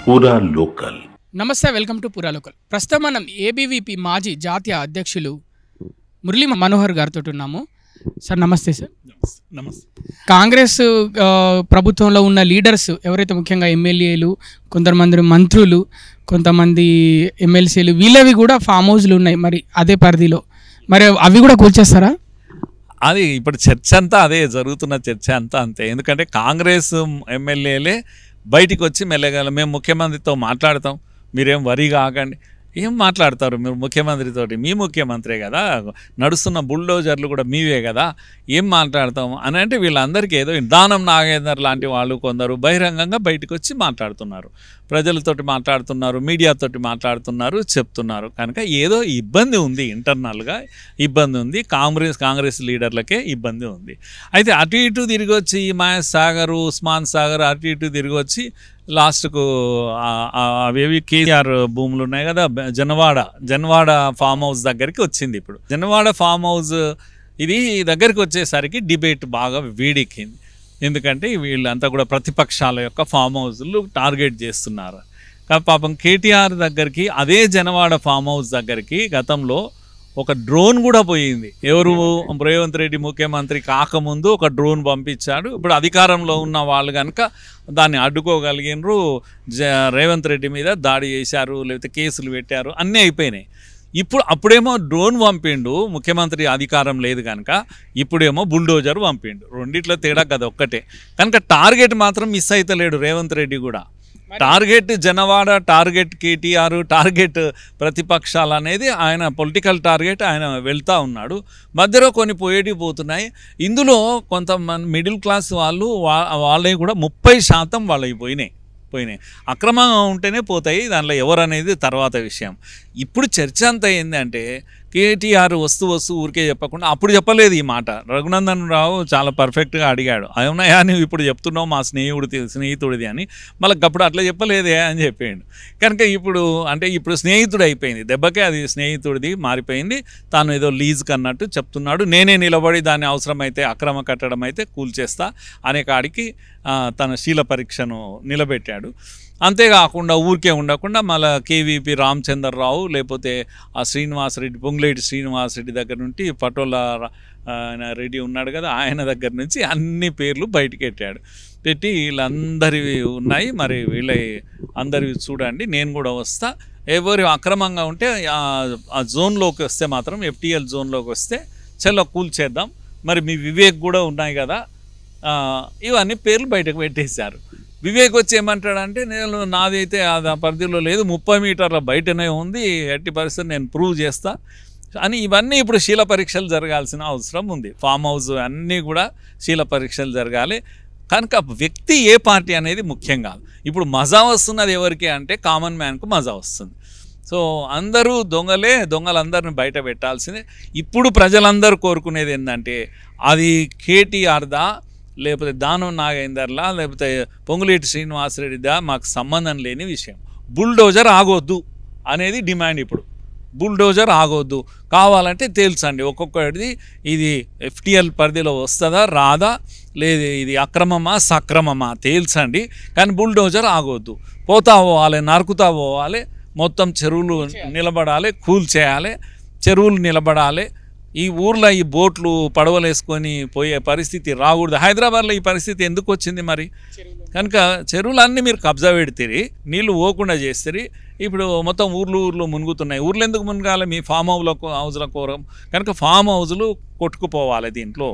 పూరా లోకల్. నమస్తే, welcome to పూరా లోకల్. ప్రస్తుతం మనం ఏబీవీపీ మాజీ జాతీయ అధ్యక్షులు మురళీ మనోహర్ గారితో ఉన్నాము. సార్ నమస్తే. సార్ నమస్తే. కాంగ్రెస్ ప్రభుత్వంలో ఉన్న లీడర్స్ ఎవరైతే ముఖ్యంగా ఎమ్మెల్యేలు, కొంతమంది మంత్రులు, కొంతమంది ఎమ్మెల్సీలు, వీళ్ళవి కూడా ఫామ్ హౌస్లు ఉన్నాయి మరి అదే పరిధిలో, మరి అవి కూడా కూల్చేస్తారా? అది ఇప్పుడు చర్చ అంతా అదే జరుగుతున్న చర్చ అంతా అంతే. ఎందుకంటే కాంగ్రెస్ ఎమ్మెల్యేలే బయటికి వచ్చి మెల్లగల మేము ముఖ్యమంత్రితో మాట్లాడతాం, మీరేం వరి కాకండి. ఏం మాట్లాడతారు మీరు ముఖ్యమంత్రితోటి? మీ ముఖ్యమంత్రే కదా, నడుస్తున్న బుల్డోజర్లు కూడా మీవే కదా, ఏం మాట్లాడతాం అని అంటే వీళ్ళందరికీ ఏదో దానం నాగేందర్ లాంటి వాళ్ళు కొందరు బహిరంగంగా బయటకు వచ్చి మాట్లాడుతున్నారు, ప్రజలతోటి మాట్లాడుతున్నారు, మీడియాతోటి మాట్లాడుతున్నారు, చెప్తున్నారు. కనుక ఏదో ఇబ్బంది ఉంది, ఇంటర్నల్గా ఇబ్బంది ఉంది, కాంగ్రెస్ లీడర్లకే ఇబ్బంది ఉంది. అయితే అటు ఇటు తిరిగి వచ్చి మహేష్ సాగర్, ఉస్మాన్ సాగర్ అటు ఇటు తిరిగి వచ్చి లాస్ట్కు అవేవి కేసీఆర్ భూములు ఉన్నాయి కదా, జన్వాడ ఫామ్ హౌస్ దగ్గరికి వచ్చింది. ఇప్పుడు జన్వాడ ఫామ్ హౌస్ ఇది దగ్గరికి వచ్చేసరికి డిబేట్ బాగా వేడెక్కింది. ఎందుకంటే వీళ్ళంతా కూడా ప్రతిపక్షాల యొక్క ఫామ్ హౌస్లు టార్గెట్ చేస్తున్నారు. పాపం కేటీఆర్ దగ్గరికి, అదే జనవాడ ఫామ్ హౌస్ దగ్గరికి గతంలో ఒక డ్రోన్ కూడా పోయింది. ఎవరు? రేవంత్ రెడ్డి ముఖ్యమంత్రి కాకముందు ఒక డ్రోన్ పంపించాడు. ఇప్పుడు అధికారంలో ఉన్న వాళ్ళు కనుక దాన్ని అడ్డుకోగలిగినరు, రేవంత్ రెడ్డి మీద దాడి చేశారు, లేకపోతే కేసులు పెట్టారు, అన్నీ అయిపోయినాయి. అప్పుడేమో డ్రోన్ పంపిండు, ముఖ్యమంత్రి అధికారం లేదు కనుక, ఇప్పుడేమో బుల్డోజర్ పంపిండు. రెండిట్లో తేడా కదా ఒక్కటే. కనుక టార్గెట్ మాత్రం మిస్ అవుతలేడు రేవంత్ రెడ్డి కూడా. Target Janwada, target KTR, target ప్రతిపక్షాలు అనేది ఆయన పొలిటికల్ టార్గెట్, ఆయన వెళ్తూ ఉన్నాడు. మధ్యలో కొన్ని పోతున్నాయి. ఇందులో కొంతమంది మిడిల్ క్లాస్ వాళ్ళవి కూడా 30% వాళ్ళవి పోయినాయి. అక్రమంగా ఉంటేనే పోతాయి, దాంట్లో ఎవరు అనేది తర్వాత విషయం. ఇప్పుడు చర్చ అంతా ఏంటంటే కేటీఆర్ వస్తూ ఊరికే చెప్పకుండా, అప్పుడు చెప్పలేదు ఈ మాట, రఘునందన్ రావు చాలా పర్ఫెక్ట్గా అడిగాడు, అవునాయా నువ్వు ఇప్పుడు చెప్తున్నావు మా స్నేహితుడిది అని, మళ్ళీ అప్పుడు అట్లా చెప్పలేదే అని చెప్పాడు. కనుక ఇప్పుడు స్నేహితుడు అయిపోయింది, దెబ్బకే అది స్నేహితుడిది మారిపోయింది. తాను ఏదో లీజ్కి అన్నట్టు చెప్తున్నాడు. నేనే నిలబడి దాన్ని అవసరమైతే అక్రమ కట్టడం అయితే కూల్చేస్తా అనే కాడికి తన శీల పరీక్షను నిలబెట్టాడు. అంతేకాకుండా ఊరికే ఉండకుండా మళ్ళీ కేవీపీ రామచంద్రరావు, లేకపోతే ఆ శ్రీనివాసరెడ్డి, పొంగులేటి శ్రీనివాసరెడ్డి దగ్గర నుండి పటోల రెడ్డి ఉన్నాడు కదా, ఆయన దగ్గర నుంచి అన్ని పేర్లు పెట్టి వీళ్ళందరివి ఉన్నాయి. మరి వీళ్ళ అందరివి చూడండి, నేను కూడా వస్తా, ఎవరు అక్రమంగా ఉంటే ఆ జోన్లోకి వస్తే మాత్రం, FTL జోన్లోకి వస్తే చలో కూల్చేద్దాం. మరి మీ వివేక్ కూడా ఉన్నాయి కదా, ఇవన్నీ పేర్లు బయటకు పెట్టేశారు. వివేక్ వచ్చి ఏమంటాడంటే, నాదైతే అది ఆ పరిధిలో లేదు, 30 మీటర్ల బయటనే ఉంది, ఎట్టి పరిస్థితి నేను ప్రూవ్ చేస్తా అని. ఇవన్నీ ఇప్పుడు శీల పరీక్షలు జరగాల్సిన అవసరం ఉంది. ఫామ్ హౌస్ అన్నీ కూడా శీల పరీక్షలు జరగాలి. కనుక వ్యక్తి ఏ పార్టీ అనేది ముఖ్యం కాదు. ఇప్పుడు మజా వస్తున్నది ఎవరికి అంటే కామన్ మ్యాన్కు మజా వస్తుంది. సో అందరూ దొంగలందరిని బయట పెట్టాల్సిందే. ఇప్పుడు ప్రజలందరూ కోరుకునేది ఏంటంటే, అది కేటీఆర్దా, లేకపోతే దానం నాగేందర్లా, లేకపోతే పొంగులేటి శ్రీనివాసరెడ్డిదా, మాకు సంబంధం లేని విషయం. బుల్డోజర్ ఆగొద్దు అనేది డిమాండ్. ఇప్పుడు బుల్డోజర్ ఆగొద్దు, కావాలంటే తేల్చండి ఒక్కొక్కటిది, ఇది FTL పరిధిలో వస్తుందా రాదా, లేదు ఇది అక్రమమా సక్రమమా తేల్చండి, కానీ బుల్డోజర్ ఆగొద్దు. పోతా పోవాలి, నరుకుతా పోవాలి, మొత్తం చెరువులు నిలబడాలి, కూల్చేయాలి, చెరువులు నిలబడాలి. ఈ ఊర్లో ఈ బోట్లు పడవలు వేసుకొని పోయే పరిస్థితి రాకూడదు. హైదరాబాద్లో ఈ పరిస్థితి ఎందుకు వచ్చింది మరి? కనుక చెరువులన్నీ మీరు కబ్జా పెడితే, నీళ్లు పోకుండా చేస్తే, ఇప్పుడు మొత్తం ఊర్లు మునుగుతున్నాయి. ఊర్లు ఎందుకు మునగాలి? మీ ఫామ్ హౌస్ల కోరం. కనుక ఫామ్ హౌజులు కొట్టుకుపోవాలి, దీంట్లో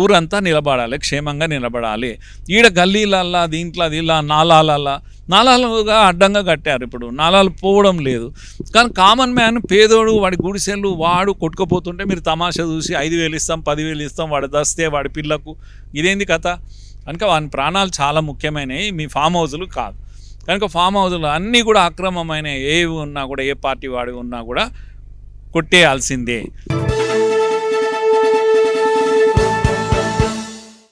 ఊరంతా నిలబడాలి, క్షేమంగా నిలబడాలి. ఈడ గల్లీలల్లా, దీంట్లో నాలాలుగా అడ్డంగా కట్టారు. ఇప్పుడు నాలాలు పోవడం లేదు. కానీ కామన్ మ్యాన్, పేదోడు, వాడి గుడిసెలు వాడు కొట్టుకుపోతుంటే మీరు తమాషా చూసి 5,000 ఇస్తాం, 10,000 ఇస్తాం, వాడి దస్తే వాడి పిల్లకు, ఇదేంది కథ? కనుక వాని ప్రాణాలు చాలా ముఖ్యమైనవి, మీ ఫామ్ హౌజులు కాదు. కనుక ఫామ్ హౌజులు అన్నీ కూడా అక్రమమైన, ఏవి ఉన్నా కూడా, ఏ పార్టీ వాడి ఉన్నా కూడా కొట్టేయాల్సిందే.